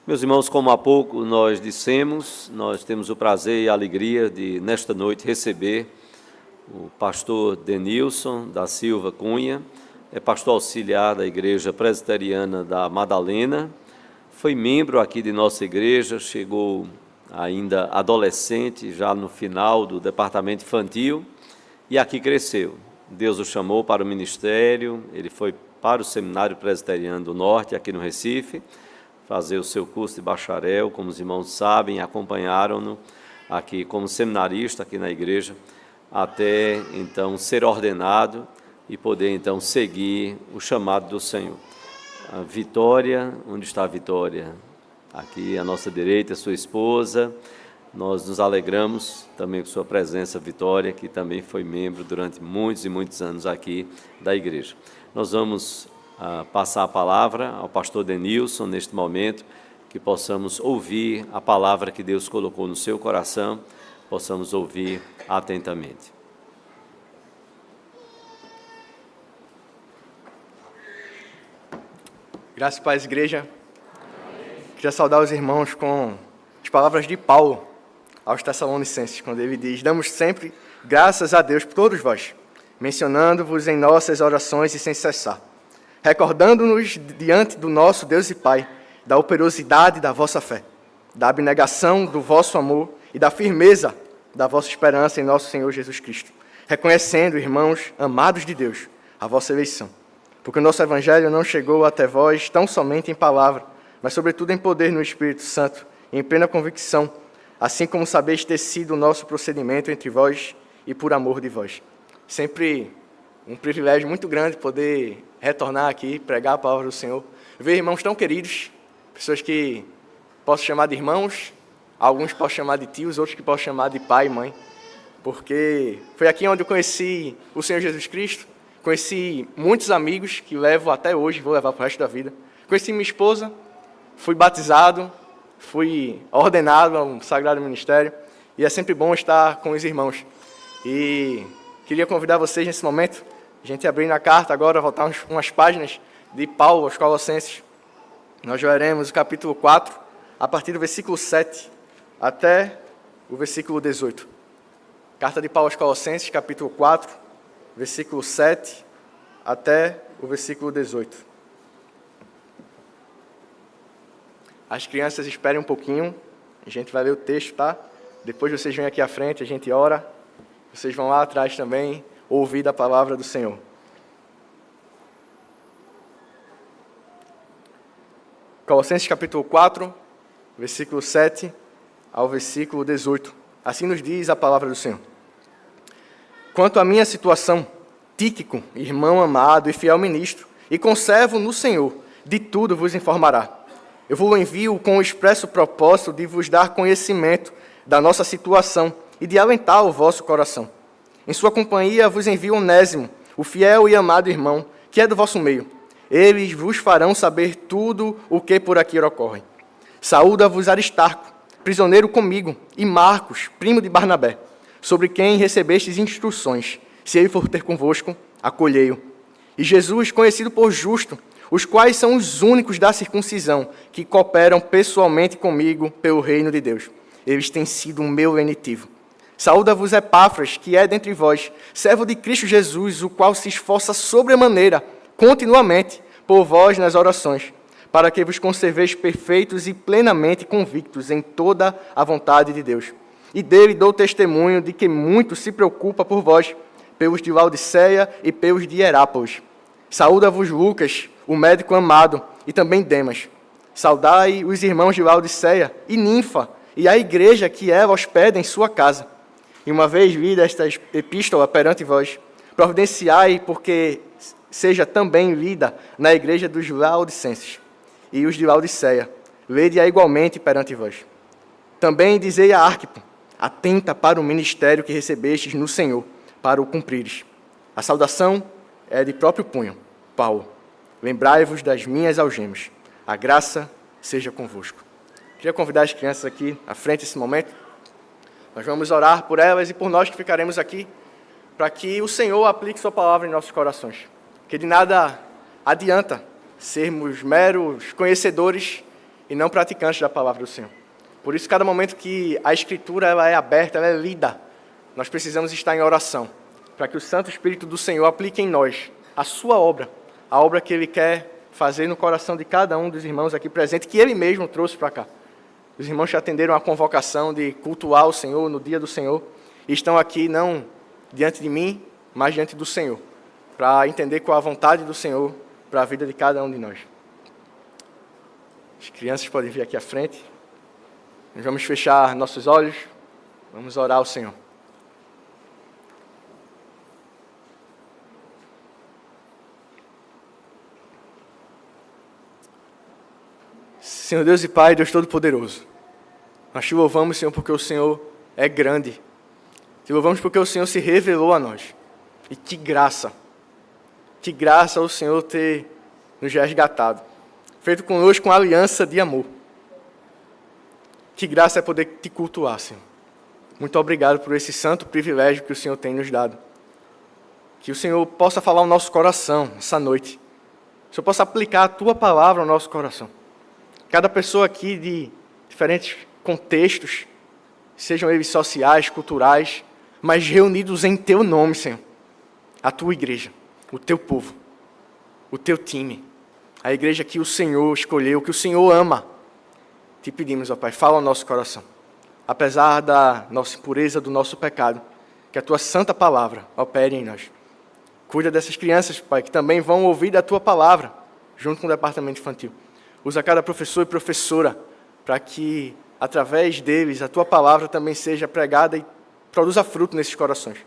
Meus irmãos, como há pouco nós dissemos, nós temos o prazer e a alegria de, nesta noite, receber o pastor Denilson da Silva Cunha, é pastor auxiliar da Igreja Presbiteriana da Madalena, foi membro aqui de nossa igreja, chegou ainda adolescente, já no final do departamento infantil, e aqui cresceu. Deus o chamou para o ministério, ele foi para o Seminário Presbiteriano do Norte, aqui no Recife, fazer o seu curso de bacharel, como os irmãos sabem, acompanharam-no aqui como seminarista aqui na igreja, até então ser ordenado e poder então seguir o chamado do Senhor. A Vitória, onde está a Vitória? Aqui à nossa direita, sua esposa. Nós nos alegramos também com sua presença, Vitória, que também foi membro durante muitos e muitos anos aqui da igreja. Nós vamos passar a palavra ao pastor Denilson neste momento, que possamos ouvir a palavra que Deus colocou no seu coração, possamos ouvir atentamente. Graças e paz, igreja. Queria saudar os irmãos com as palavras de Paulo aos Tessalonicenses, quando ele diz: damos sempre graças a Deus por todos vós, mencionando-vos em nossas orações e sem cessar, recordando-nos diante do nosso Deus e Pai da operosidade da vossa fé, da abnegação do vosso amor e da firmeza da vossa esperança em nosso Senhor Jesus Cristo, reconhecendo, irmãos amados de Deus, a vossa eleição, porque o nosso Evangelho não chegou até vós tão somente em palavra, mas sobretudo em poder no Espírito Santo e em plena convicção, assim como sabeis ter sido o nosso procedimento entre vós e por amor de vós. Sempre um privilégio muito grande poder retornar aqui, pregar a palavra do Senhor, ver irmãos tão queridos, pessoas que posso chamar de irmãos, alguns posso chamar de tios, outros que posso chamar de pai e mãe, porque foi aqui onde eu conheci o Senhor Jesus Cristo, conheci muitos amigos que levo até hoje, vou levar para o resto da vida, conheci minha esposa, fui batizado, fui ordenado ao Sagrado Ministério, e é sempre bom estar com os irmãos. E queria convidar vocês nesse momento, a gente abrindo a carta agora, voltar umas páginas de Paulo aos Colossenses. Nós leremos o capítulo 4, a partir do versículo 7 até o versículo 18. Carta de Paulo aos Colossenses, capítulo 4, versículo 7 até o versículo 18. As crianças esperem um pouquinho, a gente vai ler o texto, tá? Depois vocês vêm aqui à frente, a gente ora. Vocês vão lá atrás também ouvir da palavra do Senhor. Colossenses capítulo 4, versículo 7 ao versículo 18. Assim nos diz a palavra do Senhor. Quanto à minha situação, Tíquico, irmão amado e fiel ministro, e conservo no Senhor, de tudo vos informará. Eu vos envio com o expresso propósito de vos dar conhecimento da nossa situação e de alentar o vosso coração. Em sua companhia vos envio Onésimo, o fiel e amado irmão, que é do vosso meio. Eles vos farão saber tudo o que por aqui ocorre. Saúda-vos Aristarco, prisioneiro comigo, e Marcos, primo de Barnabé, sobre quem recebestes instruções. Se ele for ter convosco, acolhei-o. E Jesus, conhecido por justo, os quais são os únicos da circuncisão que cooperam pessoalmente comigo pelo reino de Deus. Eles têm sido o meu lenitivo. Saúda-vos Epáfras, que é dentre vós, servo de Cristo Jesus, o qual se esforça sobremaneira, continuamente, por vós nas orações, para que vos conserveis perfeitos e plenamente convictos em toda a vontade de Deus. E dele dou testemunho de que muito se preocupa por vós, pelos de Laodiceia e pelos de Herápolis. Saúda-vos Lucas, o médico amado, e também Demas. Saudai os irmãos de Laodiceia e Ninfa, e a igreja que ela hospeda em sua casa. E uma vez lida esta epístola perante vós, providenciai porque seja também lida na igreja dos Laodicenses. E os de Laodiceia, lede-a igualmente perante vós. Também dizei a Arquipo, atenta para o ministério que recebestes no Senhor, para o cumprires. A saudação é de próprio punho, Paulo. Lembrai-vos das minhas algemas. A graça seja convosco. Queria convidar as crianças aqui à frente nesse momento. Nós vamos orar por elas e por nós que ficaremos aqui, para que o Senhor aplique sua palavra em nossos corações. Porque de nada adianta sermos meros conhecedores e não praticantes da palavra do Senhor. Por isso, cada momento que a Escritura ela é aberta, ela é lida, nós precisamos estar em oração, para que o Santo Espírito do Senhor aplique em nós a sua obra, a obra que Ele quer fazer no coração de cada um dos irmãos aqui presentes, que Ele mesmo trouxe para cá. Os irmãos já atenderam a convocação de cultuar o Senhor no dia do Senhor, e estão aqui não diante de mim, mas diante do Senhor, para entender qual a vontade do Senhor para a vida de cada um de nós. As crianças podem vir aqui à frente. Nós vamos fechar nossos olhos, vamos orar ao Senhor. Senhor Deus e Pai, Deus Todo-Poderoso, nós te louvamos, Senhor, porque o Senhor é grande. Te louvamos porque o Senhor se revelou a nós. E que graça o Senhor ter nos resgatado, feito conosco uma aliança de amor. Que graça é poder te cultuar, Senhor. Muito obrigado por esse santo privilégio que o Senhor tem nos dado. Que o Senhor possa falar ao nosso coração essa noite. Que o Senhor possa aplicar a Tua palavra ao nosso coração. Cada pessoa aqui de diferentes contextos, sejam eles sociais, culturais, mas reunidos em Teu nome, Senhor. A Tua igreja, o Teu povo, o Teu time, a igreja que o Senhor escolheu, que o Senhor ama. Te pedimos, ó Pai, fala ao nosso coração. Apesar da nossa impureza, do nosso pecado, que a Tua santa palavra opere em nós. Cuida dessas crianças, Pai, que também vão ouvir da Tua palavra, junto com o departamento infantil. Usa cada professor e professora para que, através deles, a Tua palavra também seja pregada e produza fruto nesses corações.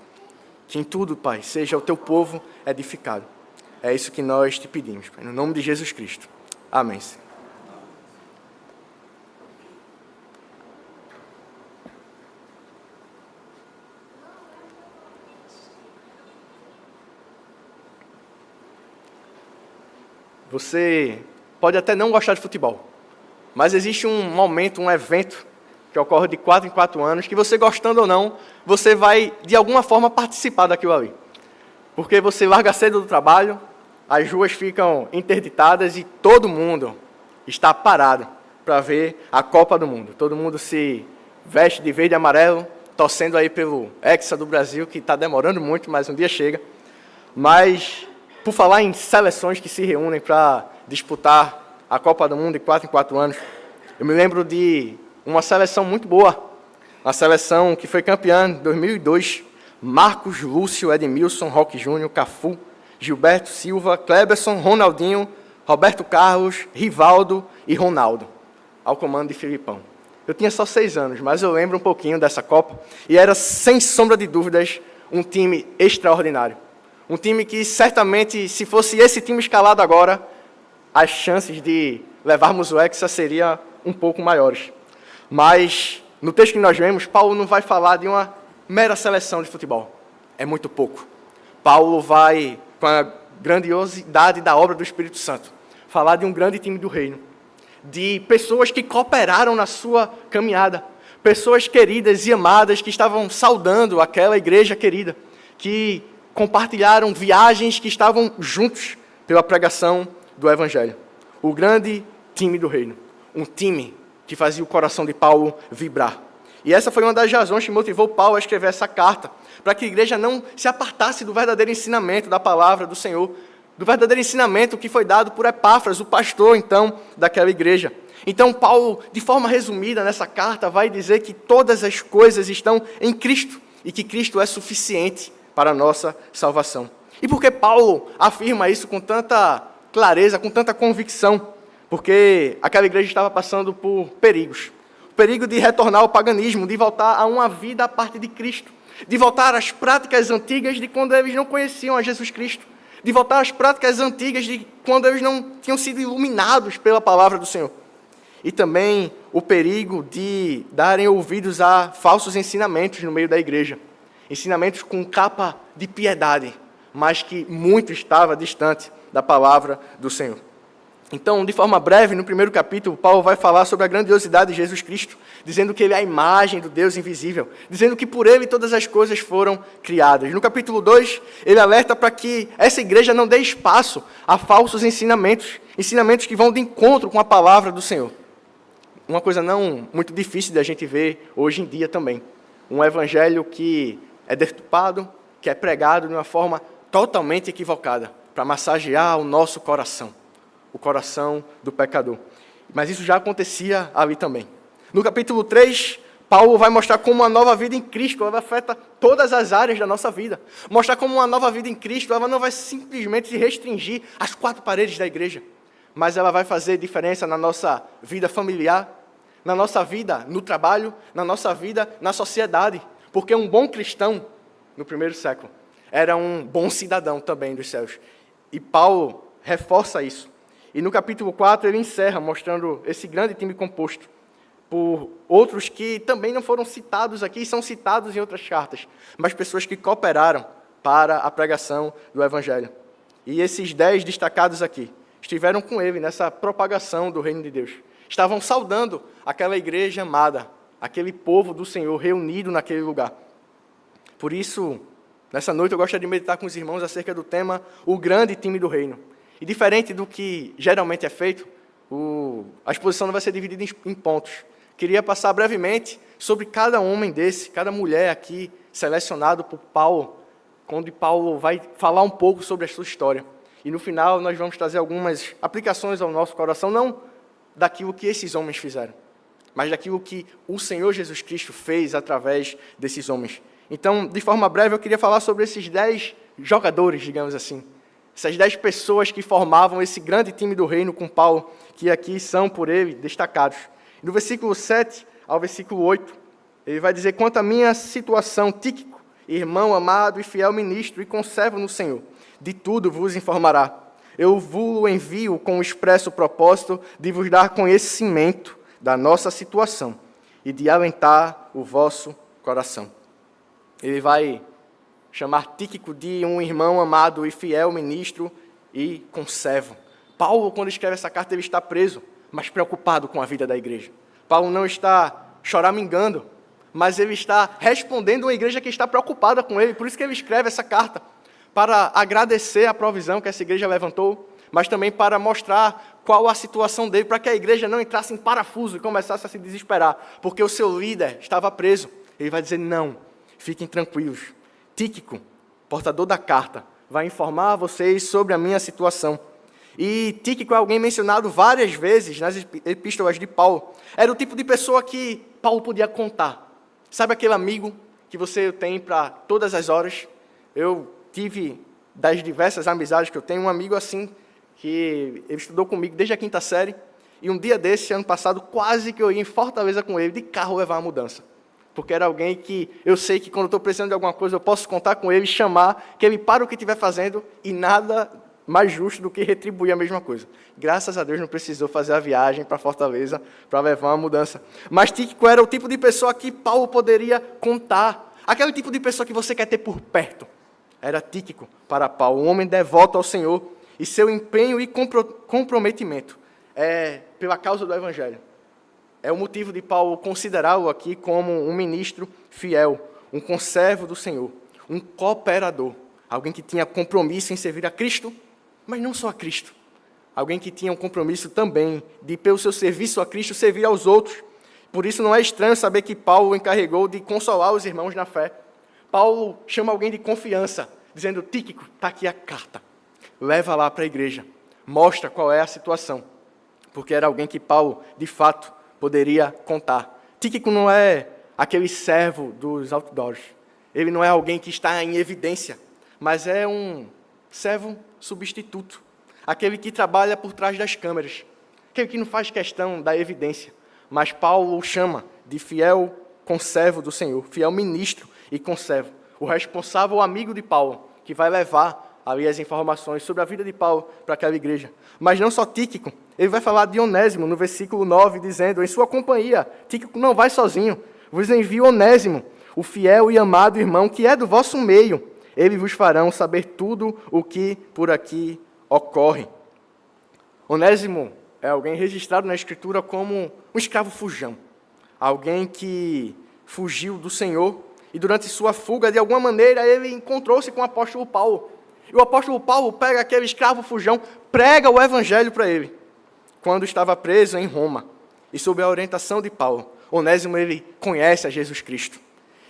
Que em tudo, Pai, seja o Teu povo edificado. É isso que nós te pedimos, Pai, no nome de Jesus Cristo. Amém, Senhor. Você pode até não gostar de futebol, mas existe um momento, um evento que ocorre de 4 em 4 anos, que você gostando ou não, você vai, de alguma forma, participar daquilo ali. Porque você larga cedo do trabalho, as ruas ficam interditadas e todo mundo está parado para ver a Copa do Mundo. Todo mundo se veste de verde e amarelo, torcendo aí pelo Hexa do Brasil, que está demorando muito, mas um dia chega. Mas, por falar em seleções que se reúnem para disputar a Copa do Mundo de 4 em 4 anos, eu me lembro de uma seleção muito boa, uma seleção que foi campeã em 2002, Marcos, Lúcio, Edmilson, Roque Júnior, Cafu, Gilberto Silva, Kleberson, Ronaldinho, Roberto Carlos, Rivaldo e Ronaldo, ao comando de Filipão. Eu tinha só 6 anos, mas eu lembro um pouquinho dessa Copa, e era, sem sombra de dúvidas, um time extraordinário. Um time que, certamente, se fosse esse time escalado agora, as chances de levarmos o Hexa seriam um pouco maiores. Mas, no texto que nós vemos, Paulo não vai falar de uma mera seleção de futebol. É muito pouco. Paulo vai, com a grandiosidade da obra do Espírito Santo, falar de um grande time do reino, de pessoas que cooperaram na sua caminhada, pessoas queridas e amadas que estavam saudando aquela igreja querida, que compartilharam viagens, que estavam juntos pela pregação do Evangelho. O grande time do reino, um time que fazia o coração de Paulo vibrar. E essa foi uma das razões que motivou Paulo a escrever essa carta, para que a igreja não se apartasse do verdadeiro ensinamento da palavra do Senhor, do verdadeiro ensinamento que foi dado por Epáfras, o pastor, então, daquela igreja. Então, Paulo, de forma resumida, nessa carta, vai dizer que todas as coisas estão em Cristo, e que Cristo é suficiente para a nossa salvação. E por que Paulo afirma isso com tanta clareza, com tanta convicção? Porque aquela igreja estava passando por perigos. O perigo de retornar ao paganismo, de voltar a uma vida à parte de Cristo, de voltar às práticas antigas de quando eles não conheciam a Jesus Cristo, de voltar às práticas antigas de quando eles não tinham sido iluminados pela palavra do Senhor. E também o perigo de darem ouvidos a falsos ensinamentos no meio da igreja. Ensinamentos com capa de piedade, mas que muito estava distante da palavra do Senhor. Então, de forma breve, no primeiro capítulo, Paulo vai falar sobre a grandiosidade de Jesus Cristo, dizendo que ele é a imagem do Deus invisível, dizendo que por ele todas as coisas foram criadas. No capítulo 2, ele alerta para que essa igreja não dê espaço a falsos ensinamentos, ensinamentos que vão de encontro com a palavra do Senhor. uma coisa não muito difícil de a gente ver hoje em dia também. Um evangelho que é deturpado, que é pregado de uma forma totalmente equivocada, para massagear o nosso coração, o coração do pecador. Mas isso já acontecia ali também. No capítulo 3, Paulo vai mostrar como uma nova vida em Cristo ela afeta todas as áreas da nossa vida. Mostrar como uma nova vida em Cristo ela não vai simplesmente se restringir às 4 paredes da igreja, mas ela vai fazer diferença na nossa vida familiar, na nossa vida no trabalho, na nossa vida na sociedade. Porque um bom cristão, no primeiro século, era um bom cidadão também dos céus. E Paulo reforça isso. E no capítulo 4 ele encerra mostrando esse grande time composto por outros que também não foram citados aqui, são citados em outras cartas, mas pessoas que cooperaram para a pregação do Evangelho. E esses 10 destacados aqui estiveram com ele nessa propagação do reino de Deus. Estavam saudando aquela igreja amada, aquele povo do Senhor reunido naquele lugar. Por isso, nessa noite eu gostaria de meditar com os irmãos acerca do tema o grande time do reino. E diferente do que geralmente é feito, a exposição não vai ser dividida em pontos. Queria passar brevemente sobre cada homem desse, cada mulher aqui selecionado por Paulo, onde Paulo vai falar um pouco sobre a sua história. E no final nós vamos trazer algumas aplicações ao nosso coração, não daquilo que esses homens fizeram, mas daquilo que o Senhor Jesus Cristo fez através desses homens. Então, de forma breve, eu queria falar sobre esses 10 jogadores, digamos assim, essas 10 pessoas que formavam esse grande time do reino com Paulo, que aqui são por ele destacados. No versículo 7 ao versículo 8, ele vai dizer: quanto à minha situação, Tíquico, irmão amado e fiel ministro e conservo no Senhor, de tudo vos informará. Eu vos envio com o expresso propósito de vos dar conhecimento da nossa situação e de alentar o vosso coração. Ele vai chamar Tíquico de um irmão amado e fiel ministro e conservo. Paulo, quando escreve essa carta, ele está preso, mas preocupado com a vida da igreja. Paulo não está choramingando, mas ele está respondendo uma igreja que está preocupada com ele. Por isso que ele escreve essa carta, para agradecer a provisão que essa igreja levantou, mas também para mostrar qual a situação dele, para que a igreja não entrasse em parafuso e começasse a se desesperar, porque o seu líder estava preso. Ele vai dizer: não, fiquem tranquilos. Tíquico, portador da carta, vai informar vocês sobre a minha situação. E Tíquico é alguém mencionado várias vezes nas epístolas de Paulo. Era o tipo de pessoa que Paulo podia contar. Sabe aquele amigo que você tem para todas as horas? Eu tive, das diversas amizades que eu tenho, um amigo assim, que ele estudou comigo desde a 5ª série, e um dia desse, ano passado, quase que eu ia em Fortaleza com ele, de carro levar uma mudança. Porque era alguém que eu sei que quando eu estou precisando de alguma coisa, eu posso contar com ele, chamar, que ele para o que estiver fazendo, e nada mais justo do que retribuir a mesma coisa. Graças a Deus não precisou fazer a viagem para Fortaleza para levar uma mudança. Mas Tíquico era o tipo de pessoa que Paulo poderia contar. Aquele tipo de pessoa que você quer ter por perto. Era Tíquico para Paulo, um homem devoto ao Senhor, e seu empenho e comprometimento é pela causa do Evangelho. É o motivo de Paulo considerá-lo aqui como um ministro fiel, um conservo do Senhor, um cooperador, alguém que tinha compromisso em servir a Cristo, mas não só a Cristo. Alguém que tinha um compromisso também de, pelo seu serviço a Cristo, servir aos outros. Por isso não é estranho saber que Paulo encarregou de consolar os irmãos na fé. Paulo chama alguém de confiança, dizendo: Tíquico, está aqui a carta. Leva lá para a igreja. Mostra qual é a situação. Porque era alguém que Paulo, de fato, poderia contar. Tíquico não é aquele servo dos outdoors. Ele não é alguém que está em evidência, mas é um servo substituto. Aquele que trabalha por trás das câmeras. Aquele que não faz questão da evidência. Mas Paulo o chama de fiel conservo do Senhor, fiel ministro e conservo. O responsável amigo de Paulo, que vai levar ali as informações sobre a vida de Paulo para aquela igreja. Mas não só Tíquico, ele vai falar de Onésimo no versículo 9, dizendo: em sua companhia, Tíquico não vai sozinho, vos envio Onésimo, o fiel e amado irmão que é do vosso meio. Eles vos farão saber tudo o que por aqui ocorre. Onésimo é alguém registrado na Escritura como um escravo fujão. Alguém que fugiu do Senhor e durante sua fuga, de alguma maneira, ele encontrou-se com o apóstolo Paulo. E o apóstolo Paulo pega aquele escravo fujão, prega o evangelho para ele, quando estava preso em Roma. e sob a orientação de Paulo, Onésimo ele conhece a Jesus Cristo.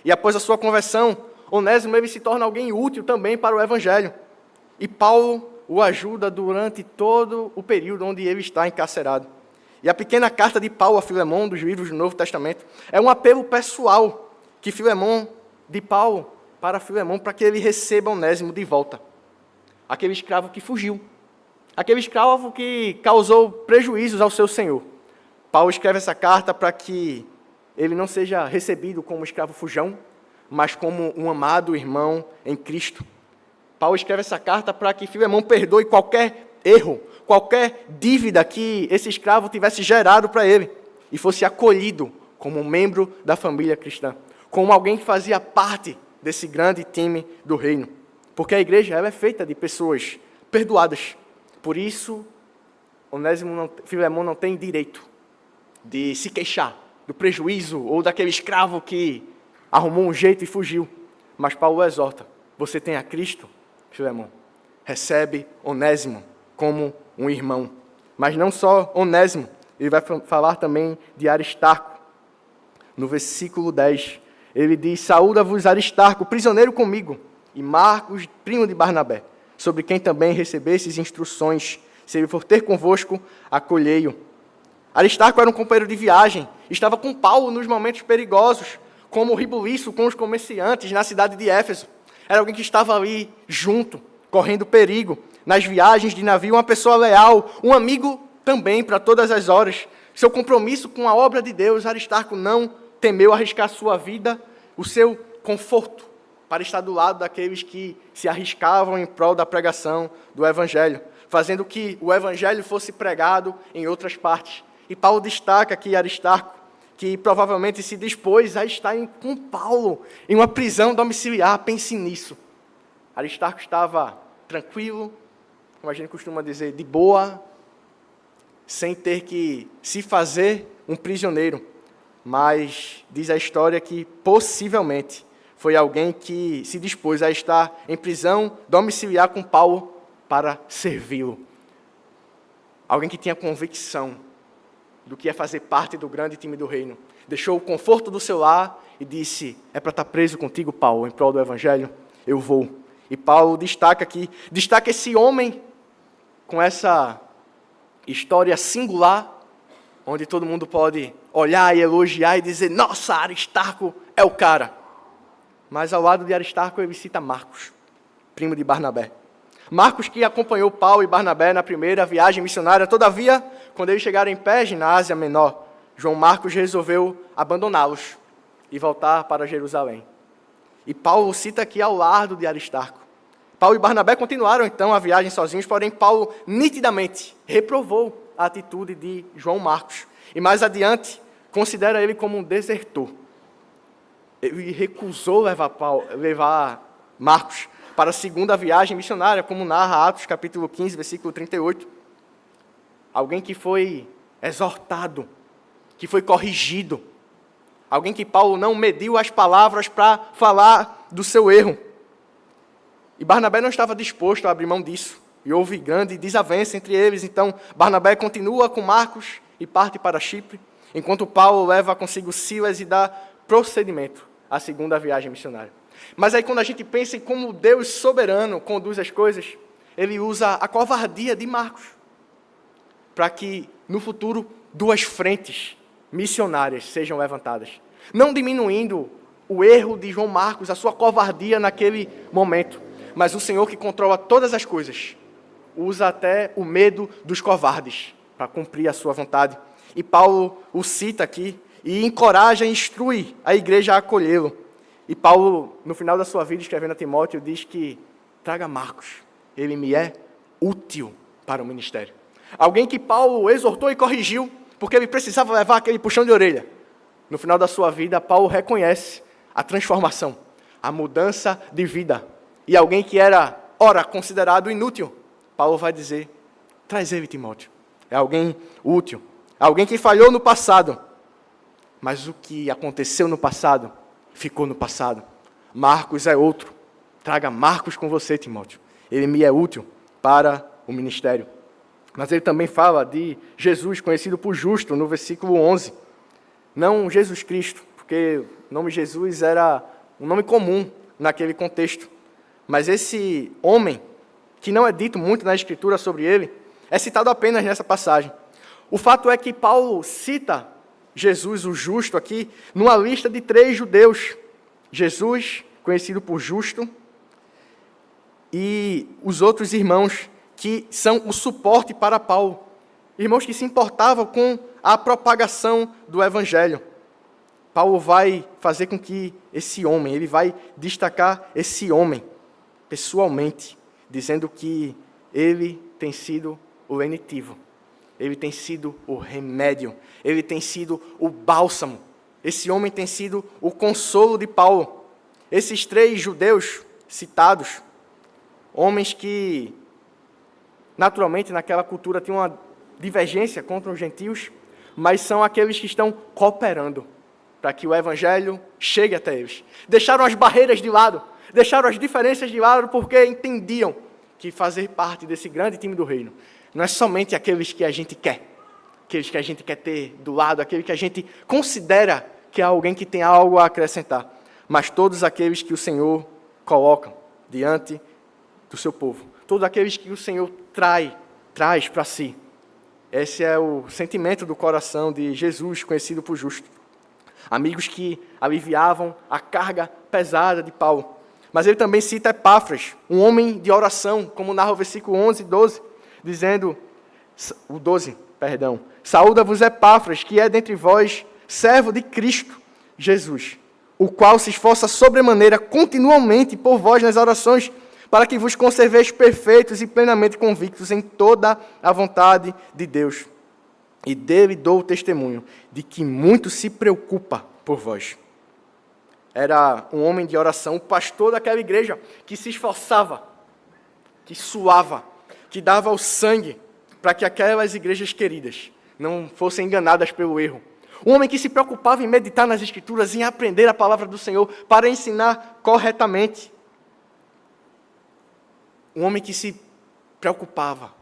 E após a sua conversão, Onésimo ele se torna alguém útil também para o Evangelho. E Paulo o ajuda durante todo o período onde ele está encarcerado. E a pequena carta de Paulo a Filemão, dos livros do Novo Testamento, é um apelo pessoal de Paulo para Filemão, para que ele receba Onésimo de volta. Aquele escravo que fugiu. Aquele escravo que causou prejuízos ao seu senhor. Paulo escreve essa carta para que ele não seja recebido como escravo fujão, mas como um amado irmão em Cristo. Paulo escreve essa carta para que Filemão perdoe qualquer erro, qualquer dívida que esse escravo tivesse gerado para ele e fosse acolhido como um membro da família cristã, como alguém que fazia parte desse grande time do reino. Porque a igreja ela é feita de pessoas perdoadas. Por isso, Filemão não tem direito de se queixar do prejuízo ou daquele escravo que arrumou um jeito e fugiu. Mas Paulo exorta: você tem a Cristo, Filemão. Recebe Onésimo como um irmão. Mas não só Onésimo, ele vai falar também de Aristarco. No versículo 10, ele diz: saúda-vos Aristarco, prisioneiro comigo, e Marcos, primo de Barnabé, sobre quem também recebestes instruções. Se ele for ter convosco, acolhei-o. Aristarco era um companheiro de viagem, estava com Paulo nos momentos perigosos, como o ribuliço com os comerciantes na cidade de Éfeso. Era alguém que estava ali junto, correndo perigo, nas viagens de navio, uma pessoa leal, um amigo também para todas as horas. Seu compromisso com a obra de Deus, Aristarco não temeu arriscar sua vida, o seu conforto, para estar do lado daqueles que se arriscavam em prol da pregação do Evangelho, fazendo que o Evangelho fosse pregado em outras partes. E Paulo destaca aqui Aristarco, que provavelmente se dispôs a estar com Paulo em uma prisão domiciliar. Pense nisso. Aristarco estava tranquilo, como a gente costuma dizer, de boa, sem ter que se fazer um prisioneiro. Mas diz a história que possivelmente foi alguém que se dispôs a estar em prisão domiciliar com Paulo para servi-lo. Alguém que tinha convicção do que ia fazer parte do grande time do reino. Deixou o conforto do seu lar e disse: é para estar preso contigo, Paulo, em prol do Evangelho? Eu vou. E Paulo destaca esse homem com essa história singular, onde todo mundo pode olhar e elogiar e dizer: nossa, Aristarco é o cara. Mas ao lado de Aristarco ele cita Marcos, primo de Barnabé. Marcos, que acompanhou Paulo e Barnabé na primeira viagem missionária. Todavia, quando eles chegaram em Perge, na Ásia Menor, João Marcos resolveu abandoná-los e voltar para Jerusalém. E Paulo cita aqui ao lado de Aristarco. Paulo e Barnabé continuaram então a viagem sozinhos, porém Paulo nitidamente reprovou a atitude de João Marcos. E mais adiante, considera ele como um desertor. Ele recusou levar Marcos para a segunda viagem missionária, como narra Atos capítulo 15, versículo 38. Alguém que foi exortado, que foi corrigido. Alguém que Paulo não mediu as palavras para falar do seu erro. E Barnabé não estava disposto a abrir mão disso. E houve grande desavença entre eles. Então, Barnabé continua com Marcos e parte para Chipre, enquanto Paulo leva consigo Silas e dá procedimento à segunda viagem missionária. Mas aí, quando a gente pensa em como Deus soberano conduz as coisas, ele usa a covardia de Marcos para que, no futuro, duas frentes missionárias sejam levantadas. Não diminuindo o erro de João Marcos, a sua covardia naquele momento, mas o Senhor que controla todas as coisas, usa até o medo dos covardes para cumprir a sua vontade. E Paulo o cita aqui e encoraja e instrui a igreja a acolhê-lo. E Paulo, no final da sua vida, escrevendo a Timóteo, diz que traga Marcos, ele me é útil para o ministério. Alguém que Paulo exortou e corrigiu, porque ele precisava levar aquele puxão de orelha. No final da sua vida, Paulo reconhece a transformação, a mudança de vida. E alguém que era, ora, considerado inútil, Paulo vai dizer: traz ele, Timóteo. É alguém útil, alguém que falhou no passado, mas o que aconteceu no passado ficou no passado. Marcos é outro. Traga Marcos com você, Timóteo. Ele me é útil para o ministério. Mas ele também fala de Jesus, conhecido por justo, no versículo 11. Não Jesus Cristo, porque o nome Jesus era um nome comum naquele contexto. Mas esse homem, que não é dito muito na Escritura sobre ele, é citado apenas nessa passagem. O fato é que Paulo cita Jesus, o justo, aqui, numa lista de 3 judeus. Jesus, conhecido por justo, e os outros irmãos que são o suporte para Paulo. Irmãos que se importavam com a propagação do Evangelho. Paulo vai fazer com que esse homem, ele vai destacar esse homem pessoalmente, dizendo que ele tem sido o lenitivo, ele tem sido o remédio, ele tem sido o bálsamo. Esse homem tem sido o consolo de Paulo. Esses 3 judeus citados, homens que naturalmente naquela cultura tinham uma divergência contra os gentios, mas são aqueles que estão cooperando para que o Evangelho chegue até eles. Deixaram as barreiras de lado, deixaram as diferenças de lado, porque entendiam que fazer parte desse grande time do reino não é somente aqueles que a gente quer, aqueles que a gente quer ter do lado, aquele que a gente considera que é alguém que tem algo a acrescentar, mas todos aqueles que o Senhor coloca diante do seu povo, todos aqueles que o Senhor traz para si. Esse é o sentimento do coração de Jesus, conhecido por justo. Amigos que aliviavam a carga pesada de Paulo. Mas ele também cita Epáfras, um homem de oração, como narra o versículo 11 e 12, dizendo, saúda-vos Epáfras, que é dentre vós servo de Cristo Jesus, o qual se esforça sobremaneira continuamente por vós nas orações, para que vos conserveis perfeitos e plenamente convictos em toda a vontade de Deus. E dele dou o testemunho de que muito se preocupa por vós. Era um homem de oração, o pastor daquela igreja, que se esforçava, que suava, que dava o sangue para que aquelas igrejas queridas não fossem enganadas pelo erro. Um homem que se preocupava em meditar nas Escrituras, em aprender a palavra do Senhor para ensinar corretamente. Um homem que se preocupava,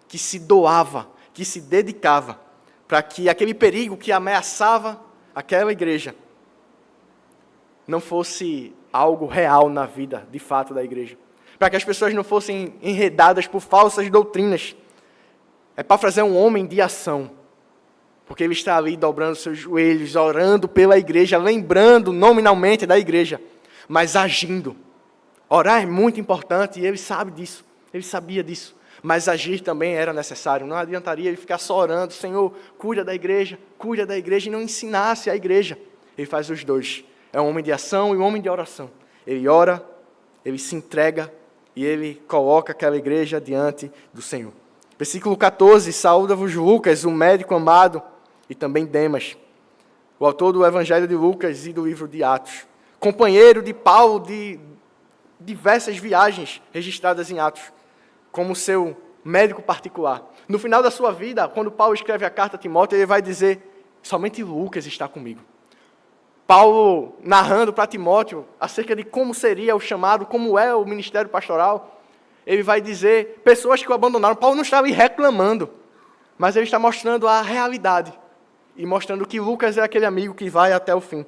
que se doava, que se dedicava para que aquele perigo que ameaçava aquela igreja não fosse algo real na vida, de fato, da igreja. Para que as pessoas não fossem enredadas por falsas doutrinas. Epáfras é um homem de ação, porque ele está ali dobrando seus joelhos, orando pela igreja, lembrando nominalmente da igreja, mas agindo. Orar é muito importante e ele sabe disso, ele sabia disso, mas agir também era necessário. Não adiantaria ele ficar só orando, Senhor, cuida da igreja, e não ensinasse a igreja. Ele faz os dois. É um homem de ação e um homem de oração. Ele ora, ele se entrega e ele coloca aquela igreja diante do Senhor. Versículo 14, saúda-vos Lucas, o médico amado, e também Demas, o autor do Evangelho de Lucas e do livro de Atos. Companheiro de Paulo de diversas viagens registradas em Atos, como seu médico particular. No final da sua vida, quando Paulo escreve a carta a Timóteo, ele vai dizer, somente Lucas está comigo. Paulo, narrando para Timóteo acerca de como seria o chamado, como é o ministério pastoral, ele vai dizer, pessoas que o abandonaram. Paulo não está ali reclamando, mas ele está mostrando a realidade e mostrando que Lucas é aquele amigo que vai até o fim,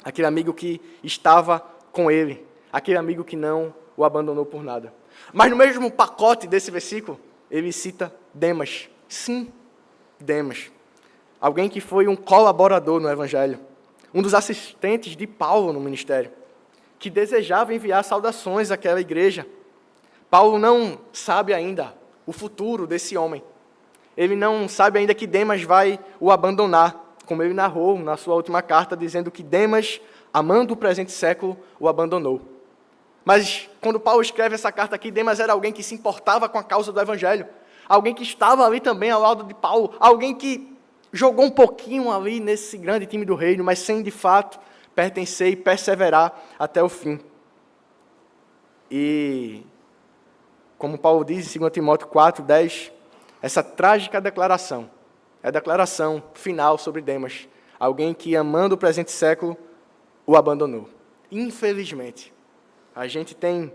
aquele amigo que estava com ele, aquele amigo que não o abandonou por nada. Mas no mesmo pacote desse versículo, ele cita Demas. Sim, Demas. Alguém que foi um colaborador no Evangelho, um dos assistentes de Paulo no ministério, que desejava enviar saudações àquela igreja. Paulo não sabe ainda o futuro desse homem. Ele não sabe ainda que Demas vai o abandonar, como ele narrou na sua última carta, dizendo que Demas, amando o presente século, o abandonou. Mas quando Paulo escreve essa carta aqui, Demas era alguém que se importava com a causa do Evangelho, alguém que estava ali também ao lado de Paulo, alguém que jogou um pouquinho ali nesse grande time do reino, mas sem de fato pertencer e perseverar até o fim. E como Paulo diz em 2 Timóteo 4:10, essa trágica declaração, é a declaração final sobre Demas, alguém que amando o presente século, o abandonou. Infelizmente, a gente tem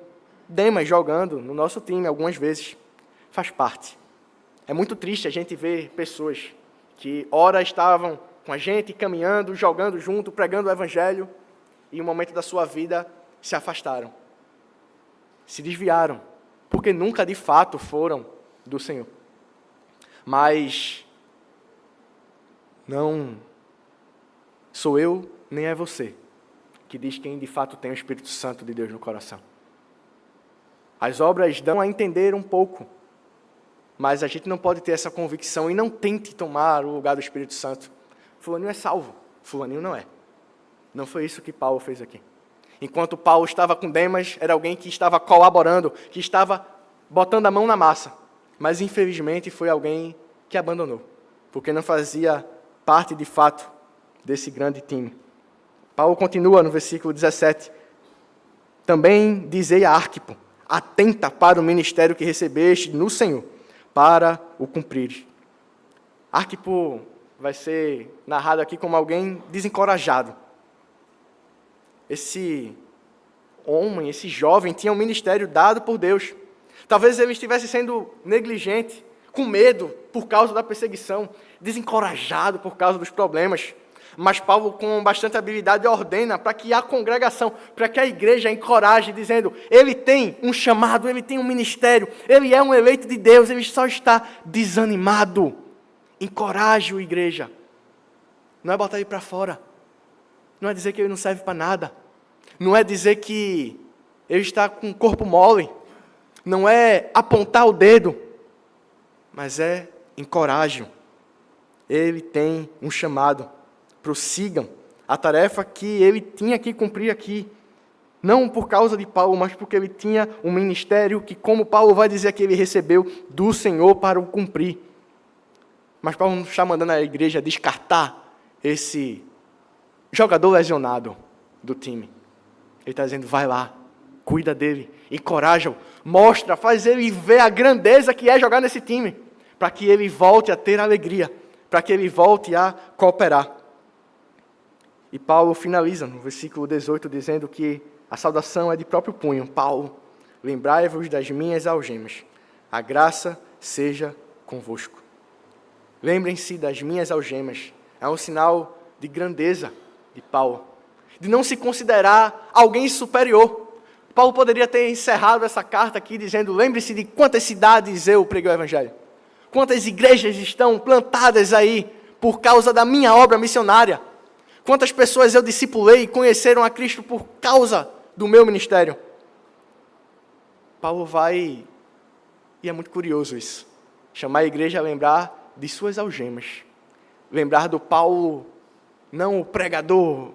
Demas jogando no nosso time algumas vezes, faz parte. É muito triste a gente ver pessoas que ora estavam com a gente, caminhando, jogando junto, pregando o Evangelho, e em um momento da sua vida se afastaram, se desviaram, porque nunca de fato foram do Senhor. Mas não sou eu, nem é você, que diz quem de fato tem o Espírito Santo de Deus no coração. As obras dão a entender um pouco, mas a gente não pode ter essa convicção e não tente tomar o lugar do Espírito Santo. Fulaninho é salvo, fulaninho não é. Não foi isso que Paulo fez aqui. Enquanto Paulo estava com Demas, era alguém que estava colaborando, que estava botando a mão na massa. Mas, infelizmente, foi alguém que abandonou, porque não fazia parte, de fato, desse grande time. Paulo continua no versículo 17. Também dizei a Arquipo, atenta para o ministério que recebeste no Senhor, para o cumprir. Arquipo vai ser narrado aqui como alguém desencorajado. Esse homem, esse jovem, tinha um ministério dado por Deus. Talvez ele estivesse sendo negligente, com medo por causa da perseguição, desencorajado por causa dos problemas. Mas Paulo, com bastante habilidade, ordena para que a congregação, para que a igreja encoraje, dizendo, ele tem um chamado, ele tem um ministério, ele é um eleito de Deus, ele só está desanimado. Encoraje-o, igreja. Não é botar ele para fora. Não é dizer que ele não serve para nada. Não é dizer que ele está com o corpo mole. Não é apontar o dedo. Mas é encoraje-o. Ele tem um chamado. Prossigam a tarefa que ele tinha que cumprir aqui. Não por causa de Paulo, mas porque ele tinha um ministério que, como Paulo vai dizer que ele recebeu do Senhor para o cumprir. Mas Paulo não está mandando a igreja descartar esse jogador lesionado do time. Ele está dizendo, vai lá, cuida dele, encoraja-o, mostra, faz ele ver a grandeza que é jogar nesse time, para que ele volte a ter alegria, para que ele volte a cooperar. E Paulo finaliza no versículo 18, dizendo que a saudação é de próprio punho. Paulo, lembrai-vos das minhas algemas, a graça seja convosco. Lembrem-se das minhas algemas, é um sinal de grandeza de Paulo, de não se considerar alguém superior. Paulo poderia ter encerrado essa carta aqui dizendo, lembre-se de quantas cidades eu preguei o Evangelho, quantas igrejas estão plantadas aí por causa da minha obra missionária, quantas pessoas eu discipulei e conheceram a Cristo por causa do meu ministério. Paulo vai, e é muito curioso isso, chamar a igreja a lembrar de suas algemas, lembrar do Paulo, não o pregador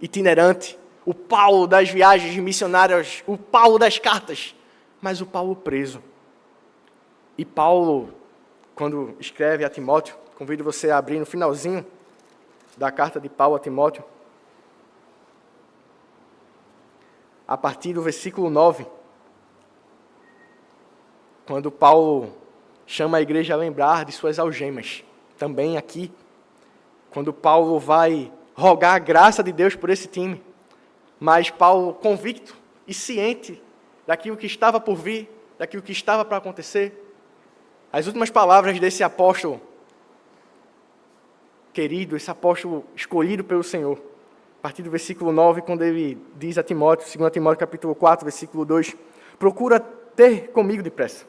itinerante, o Paulo das viagens missionárias, o Paulo das cartas, mas o Paulo preso. E Paulo, quando escreve a Timóteo, convido você a abrir no finalzinho da carta de Paulo a Timóteo, a partir do versículo 9, quando Paulo chama a igreja a lembrar de suas algemas. Também aqui, quando Paulo vai rogar a graça de Deus por esse time, mas Paulo convicto e ciente daquilo que estava por vir, daquilo que estava para acontecer. As últimas palavras desse apóstolo querido, esse apóstolo escolhido pelo Senhor, a partir do versículo 9, quando ele diz a Timóteo, 2 Timóteo capítulo 4, versículo 2, procura ter comigo depressa,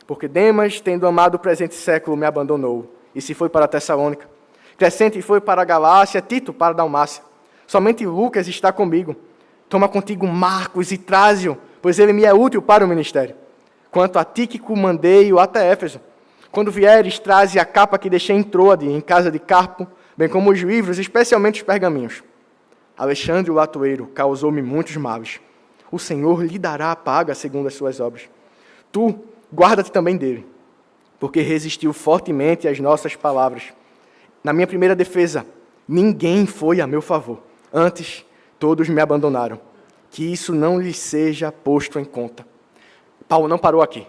porque Demas, tendo amado o presente século, me abandonou, e se foi para a Tessalônica. Crescente foi para a Galácia, Tito para a Dalmácia. Somente Lucas está comigo. Toma contigo Marcos e traze-o, pois ele me é útil para o ministério. Quanto a Tíquico, mandei-o até Éfeso. Quando vieres, traze a capa que deixei em Troade, em casa de Carpo, bem como os livros, especialmente os pergaminhos. Alexandre, o latoeiro, causou-me muitos males. O Senhor lhe dará a paga segundo as suas obras. Tu, guarda-te também dele, porque resistiu fortemente às nossas palavras. Na minha primeira defesa, ninguém foi a meu favor. Antes, todos me abandonaram. Que isso não lhe seja posto em conta. Paulo não parou aqui.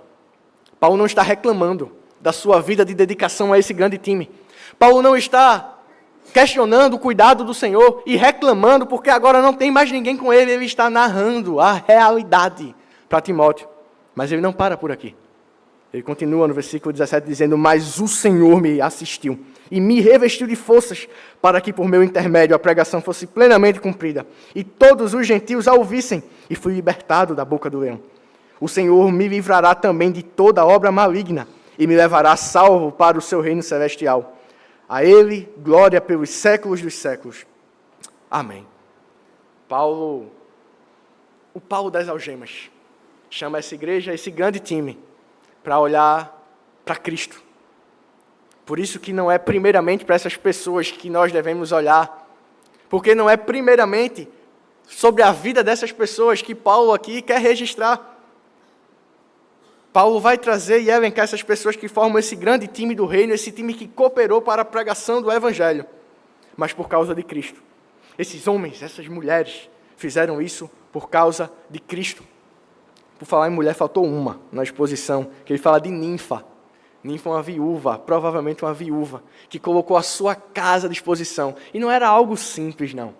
Paulo não está reclamando da sua vida de dedicação a esse grande time. Paulo não está questionando o cuidado do Senhor e reclamando porque agora não tem mais ninguém com ele. Ele está narrando a realidade para Timóteo. Mas ele não para por aqui. Ele continua no versículo 17 dizendo: mas o Senhor me assistiu e me revestiu de forças para que por meu intermédio a pregação fosse plenamente cumprida e todos os gentios a ouvissem, e fui libertado da boca do leão. O Senhor me livrará também de toda obra maligna e me levará salvo para o seu reino celestial. A Ele glória pelos séculos dos séculos. Amém. O Paulo das algemas, chama essa igreja, esse grande time, para olhar para Cristo. Por isso que não é primeiramente para essas pessoas que nós devemos olhar, porque não é primeiramente sobre a vida dessas pessoas que Paulo aqui quer registrar. Paulo vai trazer e elencar essas pessoas que formam esse grande time do reino, esse time que cooperou para a pregação do Evangelho, mas por causa de Cristo. Esses homens, essas mulheres, fizeram isso por causa de Cristo. Por falar em mulher, faltou uma na exposição, que ele fala de Ninfa. Ninfa é uma viúva, provavelmente uma viúva, que colocou a sua casa à disposição. E não era algo simples, não.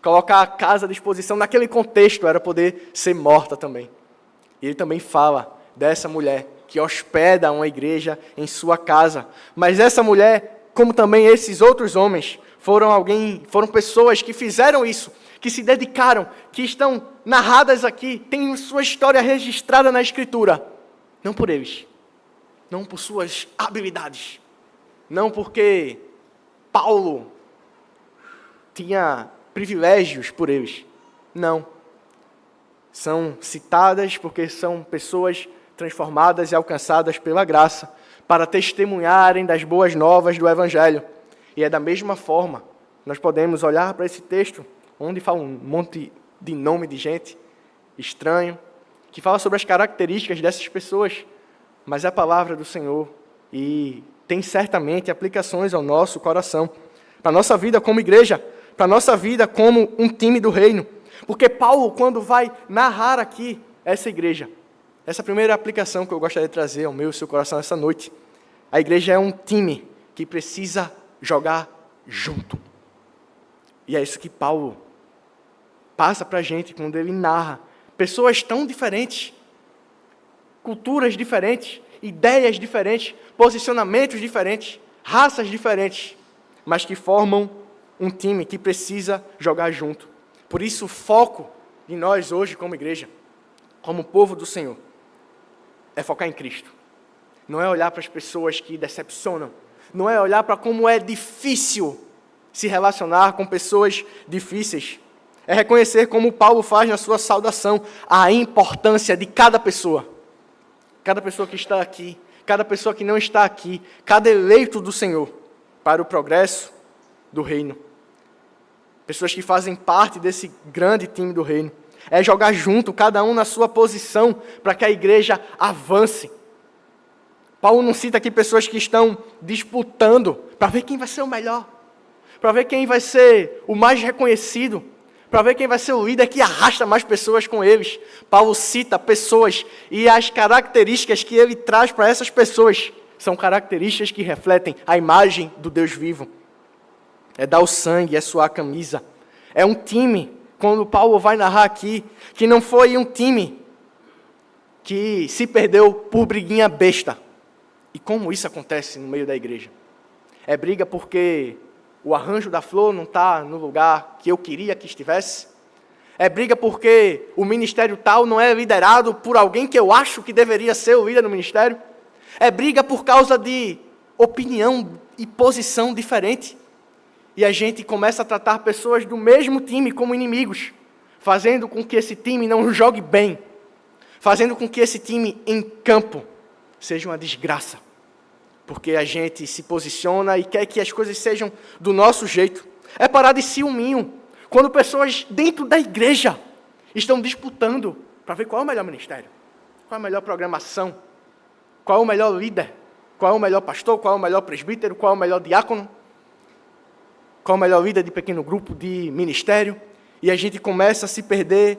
Colocar a casa à disposição naquele contexto era poder ser morta também. E ele também fala dessa mulher que hospeda uma igreja em sua casa. Mas essa mulher, como também esses outros homens, foram pessoas que fizeram isso, que se dedicaram, que estão narradas aqui, têm sua história registrada na Escritura. Não por eles, não por suas habilidades, não porque Paulo tinha privilégios por eles. Não. São citadas porque são pessoas transformadas e alcançadas pela graça para testemunharem das boas novas do Evangelho. E é da mesma forma, nós podemos olhar para esse texto, onde fala um monte de nome de gente estranho, que fala sobre as características dessas pessoas, mas é a palavra do Senhor e tem certamente aplicações ao nosso coração, para a nossa vida como igreja, para a nossa vida como um time do reino. Porque Paulo, quando vai narrar aqui essa igreja, essa primeira aplicação que eu gostaria de trazer ao meu e seu coração essa noite, a igreja é um time que precisa jogar junto. E é isso que Paulo passa para a gente quando ele narra. Pessoas tão diferentes, culturas diferentes, ideias diferentes, posicionamentos diferentes, raças diferentes, mas que formam um time que precisa jogar junto. Por isso o foco de nós hoje como igreja, como povo do Senhor, é focar em Cristo. Não é olhar para as pessoas que decepcionam, não é olhar para como é difícil se relacionar com pessoas difíceis. É reconhecer, como Paulo faz na sua saudação, a importância de cada pessoa. Cada pessoa que está aqui, cada pessoa que não está aqui, cada eleito do Senhor, para o progresso do reino. Pessoas que fazem parte desse grande time do reino. É jogar junto, cada um na sua posição, para que a igreja avance. Paulo não cita aqui pessoas que estão disputando para ver quem vai ser o melhor, para ver quem vai ser o mais reconhecido, para ver quem vai ser o líder que arrasta mais pessoas com eles. Paulo cita pessoas e as características que ele traz para essas pessoas são características que refletem a imagem do Deus vivo. É dar o sangue, é suar a camisa. É um time, quando Paulo vai narrar aqui, que não foi um time que se perdeu por briguinha besta. E como isso acontece no meio da igreja? É briga porque o arranjo da flor não está no lugar que eu queria que estivesse? É briga porque o ministério tal não é liderado por alguém que eu acho que deveria ser o líder do ministério? É briga por causa de opinião e posição diferente? E a gente começa a tratar pessoas do mesmo time como inimigos, fazendo com que esse time não jogue bem, fazendo com que esse time em campo seja uma desgraça, porque a gente se posiciona e quer que as coisas sejam do nosso jeito. É parar de ciúminho, quando pessoas dentro da igreja estão disputando para ver qual é o melhor ministério, qual é a melhor programação, qual é o melhor líder, qual é o melhor pastor, qual é o melhor presbítero, qual é o melhor diácono, qual é o melhor líder de pequeno grupo, de ministério, e a gente começa a se perder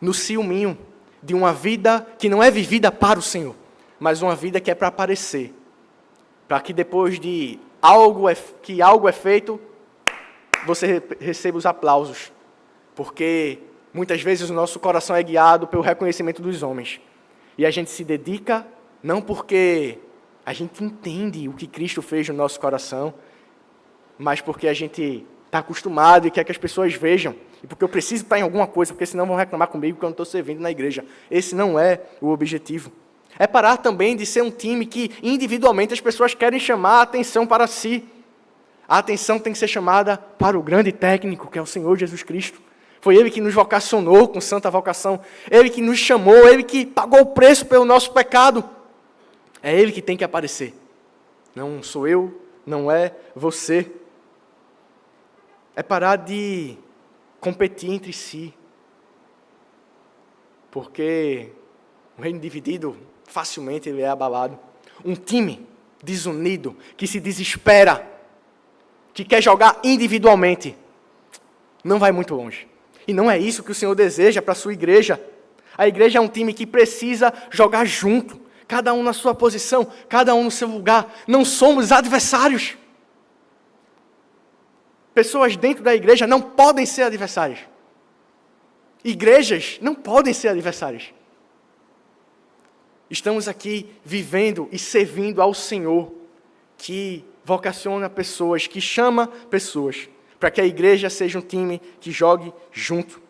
no ciúminho de uma vida que não é vivida para o Senhor, mas uma vida que é para aparecer, para que depois de algo é feito, você receba os aplausos, porque muitas vezes o nosso coração é guiado pelo reconhecimento dos homens, e a gente se dedica Não porque a gente entende o que Cristo fez no nosso coração, mas porque a gente está acostumado e quer que as pessoas vejam. E porque eu preciso estar em alguma coisa, porque senão vão reclamar comigo que eu não estou servindo na igreja. Esse não é o objetivo. É parar também de ser um time que individualmente as pessoas querem chamar a atenção para si. A atenção tem que ser chamada para o grande técnico, que é o Senhor Jesus Cristo. Foi Ele que nos vocacionou com santa vocação. Ele que nos chamou, Ele que pagou o preço pelo nosso pecado. É Ele que tem que aparecer. Não sou eu, não é você. É parar de competir entre si. Porque o reino dividido, facilmente ele é abalado. Um time desunido, que se desespera, que quer jogar individualmente, não vai muito longe. E não é isso que o Senhor deseja para a sua igreja. A igreja é um time que precisa jogar junto, cada um na sua posição, cada um no seu lugar. Não somos adversários. Pessoas dentro da igreja não podem ser adversárias. Igrejas não podem ser adversárias. Estamos aqui vivendo e servindo ao Senhor, que vocaciona pessoas, que chama pessoas, para que a igreja seja um time que jogue junto.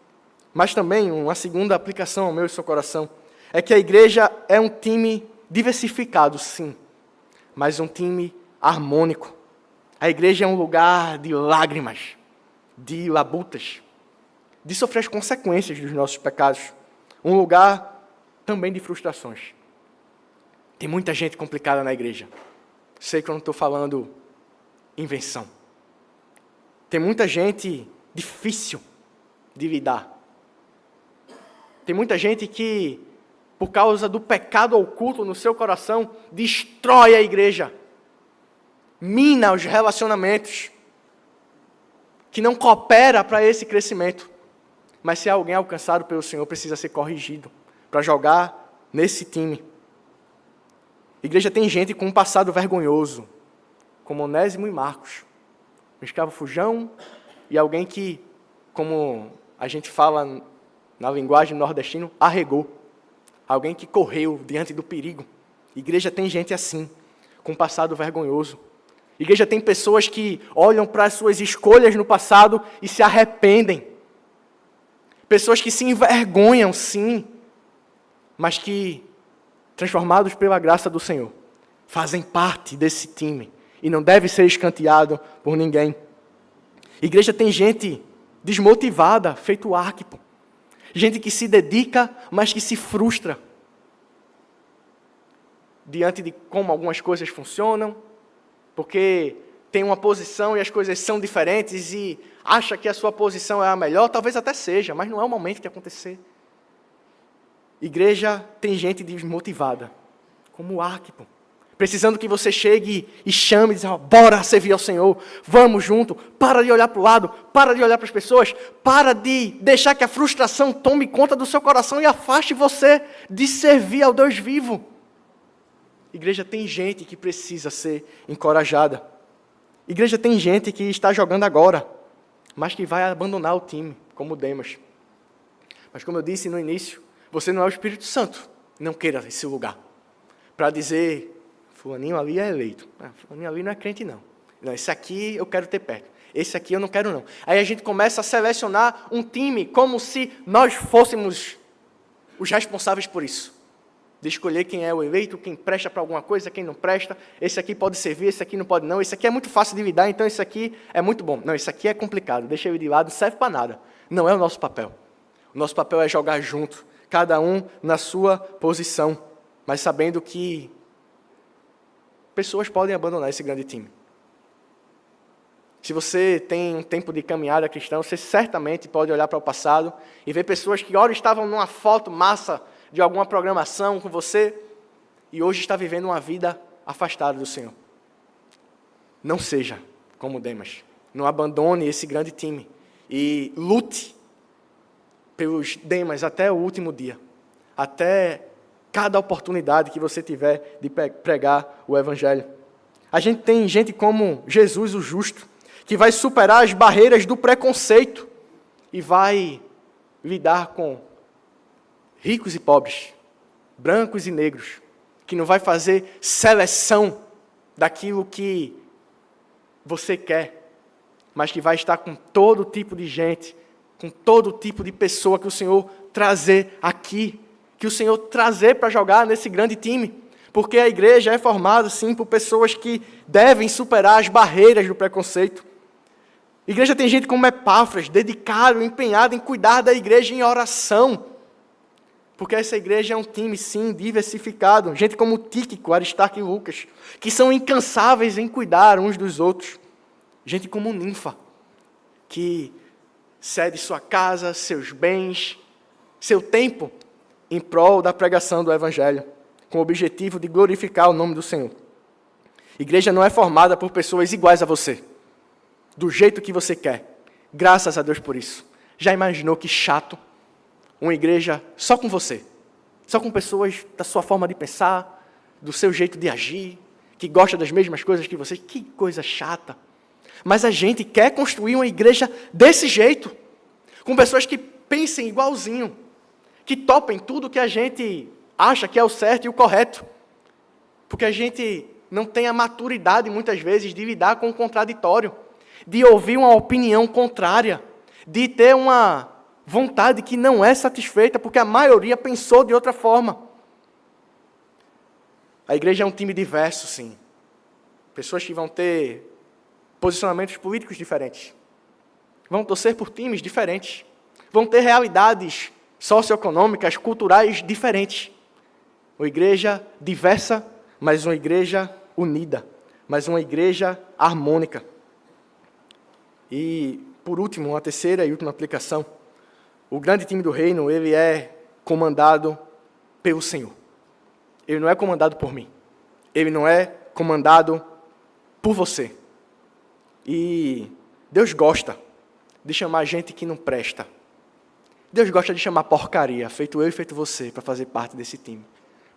Mas também, uma segunda aplicação ao meu e seu coração, é que a igreja é um time diversificado, sim, mas um time harmônico. A igreja é um lugar de lágrimas, de labutas, de sofrer as consequências dos nossos pecados. Um lugar também de frustrações. Tem muita gente complicada na igreja. Sei que eu não estou falando invenção. Tem muita gente difícil de lidar. Tem muita gente que, por causa do pecado oculto no seu coração, destrói a igreja. Mina os relacionamentos. Que não coopera para esse crescimento. Mas se alguém alcançado pelo Senhor, precisa ser corrigido para jogar nesse time. A igreja tem gente com um passado vergonhoso, como Onésimo e Marcos, um escravo fujão e alguém que, como a gente fala na linguagem nordestina, arregou. Alguém que correu diante do perigo. A igreja tem gente assim, com um passado vergonhoso. A igreja tem pessoas que olham para as suas escolhas no passado e se arrependem. Pessoas que se envergonham, sim, mas que, transformados pela graça do Senhor, fazem parte desse time e não deve ser escanteado por ninguém. A igreja tem gente desmotivada, feito Arquipo. Gente que se dedica, mas que se frustra diante de como algumas coisas funcionam, porque tem uma posição e as coisas são diferentes e acha que a sua posição é a melhor, talvez até seja, mas não é o momento de acontecer. Igreja tem gente desmotivada, como Arquipo, precisando que você chegue e chame e diz, bora servir ao Senhor, vamos junto, para de olhar para o lado, para de olhar para as pessoas, para de deixar que a frustração tome conta do seu coração e afaste você de servir ao Deus vivo. Igreja tem gente que precisa ser encorajada. Igreja tem gente que está jogando agora, mas que vai abandonar o time, como Demas. Mas como eu disse no início, você não é o Espírito Santo, não queira esse lugar, para dizer, fulaninho ali é eleito, fulaninho ali não é crente não, esse aqui eu quero ter perto, esse aqui eu não quero não. Aí a gente começa a selecionar um time como se nós fôssemos os responsáveis por isso, de escolher quem é o eleito, quem presta para alguma coisa, quem não presta, esse aqui pode servir, esse aqui não pode não, esse aqui é muito fácil de lidar, então esse aqui é muito bom. Não, esse aqui é complicado, deixa ele de lado, não serve para nada. Não é o nosso papel. O nosso papel é jogar junto, cada um na sua posição, mas sabendo que pessoas podem abandonar esse grande time. Se você tem um tempo de caminhada cristã, você certamente pode olhar para o passado e ver pessoas que ora estavam numa foto massa de alguma programação com você e hoje está vivendo uma vida afastada do Senhor. Não seja como Demas. Não abandone esse grande time e lute pelos Demas até o último dia, até cada oportunidade que você tiver de pregar o Evangelho. A gente tem gente como Jesus o Justo, que vai superar as barreiras do preconceito e vai lidar com ricos e pobres, brancos e negros, que não vai fazer seleção daquilo que você quer, mas que vai estar com todo tipo de gente, com todo tipo de pessoa que o Senhor trazer aqui, que o Senhor trazer para jogar nesse grande time. Porque a igreja é formada, sim, por pessoas que devem superar as barreiras do preconceito. A igreja tem gente como Epáfras, dedicado, empenhado em cuidar da igreja em oração. Porque essa igreja é um time, sim, diversificado. Gente como Tíquico, Aristarco e Lucas, que são incansáveis em cuidar uns dos outros. Gente como Ninfa, que cede sua casa, seus bens, seu tempo em prol da pregação do Evangelho, com o objetivo de glorificar o nome do Senhor. Igreja não é formada por pessoas iguais a você, do jeito que você quer. Graças a Deus por isso. Já imaginou que chato? Uma igreja só com você, só com pessoas da sua forma de pensar, do seu jeito de agir, que gosta das mesmas coisas que você. Que coisa chata. Mas a gente quer construir uma igreja desse jeito, com pessoas que pensem igualzinho, que topem tudo que a gente acha que é o certo e o correto, porque a gente não tem a maturidade, muitas vezes, de lidar com o contraditório, de ouvir uma opinião contrária, de ter uma vontade que não é satisfeita, porque a maioria pensou de outra forma. A igreja é um time diverso, sim. Pessoas que vão ter posicionamentos políticos diferentes, vão torcer por times diferentes, vão ter realidades socioeconômicas, culturais diferentes. Uma igreja diversa, mas uma igreja unida, mas uma igreja harmônica. E, por último, uma terceira e última aplicação. O grande time do reino, ele é comandado pelo Senhor. Ele não é comandado por mim. Ele não é comandado por você. E Deus gosta de chamar gente que não presta. Deus gosta de chamar porcaria, feito eu e feito você, para fazer parte desse time.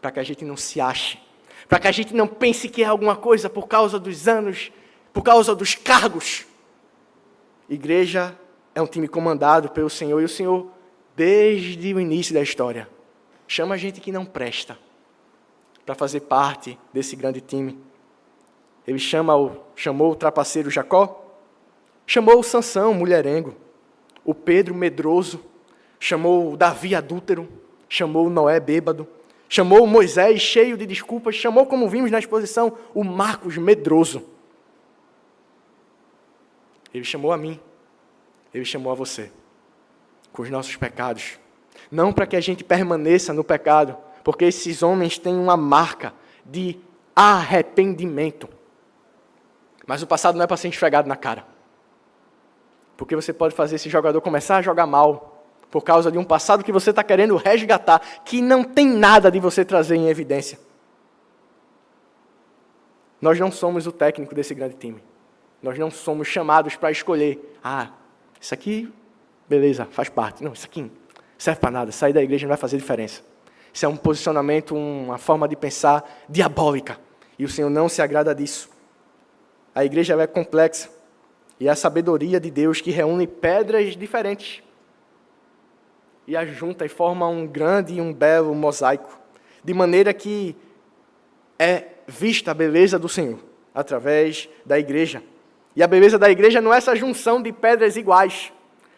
Para que a gente não se ache. Para que a gente não pense que é alguma coisa por causa dos anos, por causa dos cargos. Igreja é um time comandado pelo Senhor, e o Senhor, desde o início da história, chama gente que não presta para fazer parte desse grande time. Ele chamou o trapaceiro Jacó, chamou o Sansão, mulherengo, o Pedro, medroso, chamou o Davi, adúltero, chamou o Noé, bêbado, chamou o Moisés, cheio de desculpas, chamou, como vimos na exposição, o Marcos, medroso. Ele chamou a mim, ele chamou a você, com os nossos pecados. Não para que a gente permaneça no pecado, porque esses homens têm uma marca de arrependimento. Mas o passado não é para ser esfregado na cara. Porque você pode fazer esse jogador começar a jogar mal, por causa de um passado que você está querendo resgatar, que não tem nada de você trazer em evidência. Nós não somos o técnico desse grande time. Nós não somos chamados para escolher. Isso aqui, beleza, faz parte. Não, isso aqui não serve para nada. Sair da igreja não vai fazer diferença. Isso é um posicionamento, uma forma de pensar diabólica. E o Senhor não se agrada disso. A igreja é complexa. E é a sabedoria de Deus que reúne pedras diferentes e as junta e forma um grande e um belo mosaico. De maneira que é vista a beleza do Senhor através da igreja. E a beleza da igreja não é essa junção de pedras iguais,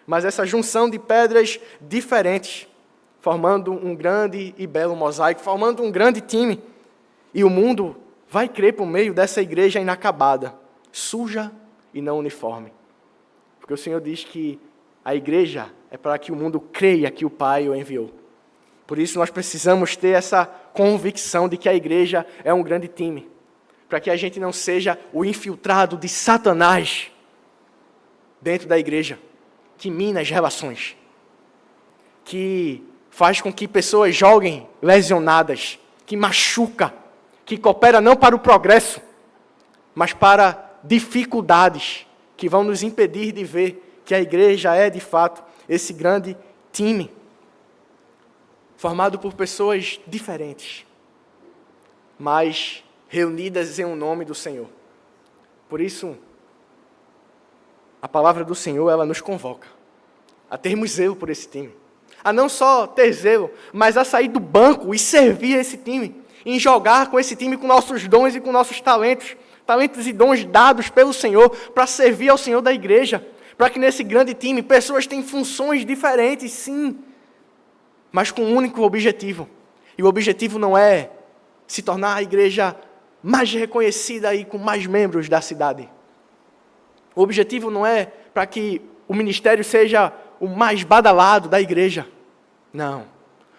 mas essa junção de pedras diferentes, formando um grande e belo mosaico, formando um grande time. E o mundo vai crer por meio dessa igreja inacabada, suja e não uniforme. Porque o Senhor diz que a igreja é para que o mundo creia que o Pai o enviou. Por isso nós precisamos ter essa convicção de que a igreja é um grande time, para que a gente não seja o infiltrado de Satanás dentro da igreja, que mina as relações, que faz com que pessoas joguem lesionadas, que machuca, que coopera não para o progresso, mas para dificuldades que vão nos impedir de ver que a igreja é, de fato, esse grande time, formado por pessoas diferentes, mas reunidas em um nome do Senhor. Por isso, a palavra do Senhor, ela nos convoca a termos zelo por esse time. A não só ter zelo, mas a sair do banco e servir esse time. em jogar com esse time, com nossos dons e com nossos talentos e dons dados pelo Senhor, para servir ao Senhor da igreja, para que nesse grande time pessoas tenham funções diferentes, sim, mas com um único objetivo. E o objetivo não é se tornar a igreja mais reconhecida e com mais membros da cidade. O objetivo não é para que o ministério seja o mais badalado da igreja. Não.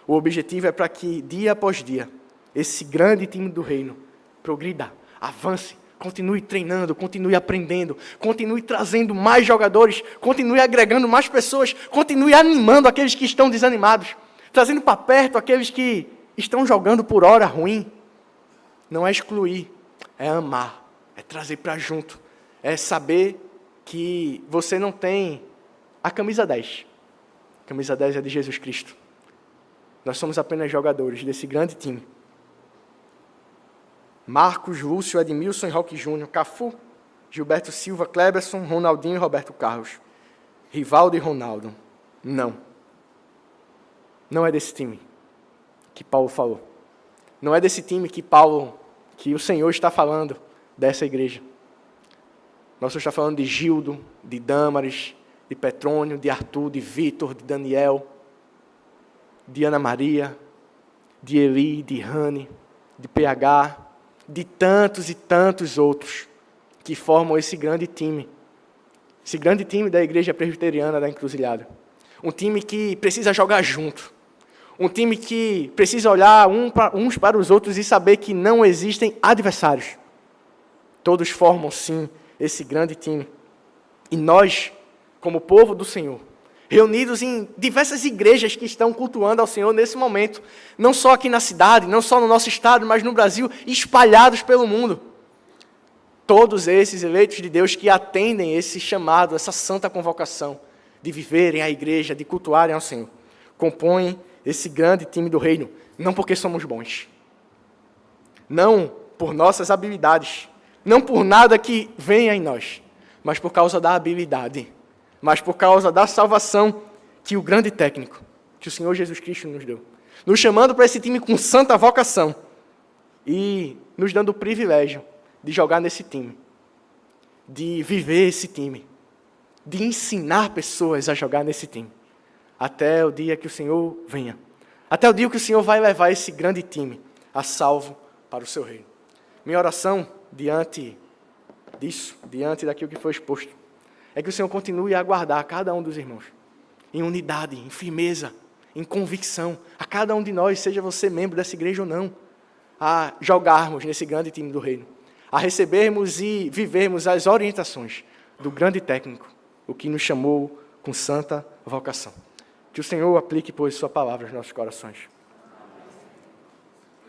O objetivo é para que, dia após dia, esse grande time do reino progrida, avance, continue treinando, continue aprendendo, continue trazendo mais jogadores, continue agregando mais pessoas, continue animando aqueles que estão desanimados, trazendo para perto aqueles que estão jogando por hora ruim. Não é excluir, é amar, é trazer para junto, é saber que você não tem a camisa 10. A camisa 10 é de Jesus Cristo. Nós somos apenas jogadores desse grande time. Marcos, Lúcio, Edmilson e Roque Júnior, Cafu, Gilberto Silva, Kleberson, Ronaldinho e Roberto Carlos. Rivaldo e Ronaldo. Não. Não é desse time que Paulo falou. Não é desse time que o Senhor está falando dessa igreja. Nós estamos falando de Gildo, de Dâmaris, de Petrônio, de Arthur, de Vitor, de Daniel, de Ana Maria, de Eli, de Rani, de PH, de tantos e tantos outros que formam esse grande time da Igreja Presbiteriana da Encruzilhada. Um time que precisa jogar junto, um time que precisa olhar uns para os outros e saber que não existem adversários. Todos formam, sim, esse grande time. E nós, como povo do Senhor, reunidos em diversas igrejas que estão cultuando ao Senhor nesse momento, não só aqui na cidade, não só no nosso estado, mas no Brasil, espalhados pelo mundo. Todos esses eleitos de Deus que atendem esse chamado, essa santa convocação de viverem a igreja, de cultuarem ao Senhor, compõem esse grande time do reino, não porque somos bons, não por nossas habilidades, não por nada que venha em nós, mas por causa da habilidade, mas por causa da salvação que o grande técnico, que o Senhor Jesus Cristo nos deu, nos chamando para esse time com santa vocação e nos dando o privilégio de jogar nesse time, de viver esse time, de ensinar pessoas a jogar nesse time, até o dia que o Senhor venha, até o dia que o Senhor vai levar esse grande time a salvo para o seu reino. Minha oração diante disso, diante daquilo que foi exposto, é que o Senhor continue a guardar cada um dos irmãos, em unidade, em firmeza, em convicção, a cada um de nós, seja você membro dessa igreja ou não, a jogarmos nesse grande time do reino, a recebermos e vivermos as orientações do grande técnico, o que nos chamou com santa vocação. Que o Senhor aplique, pois, sua palavra aos nossos corações.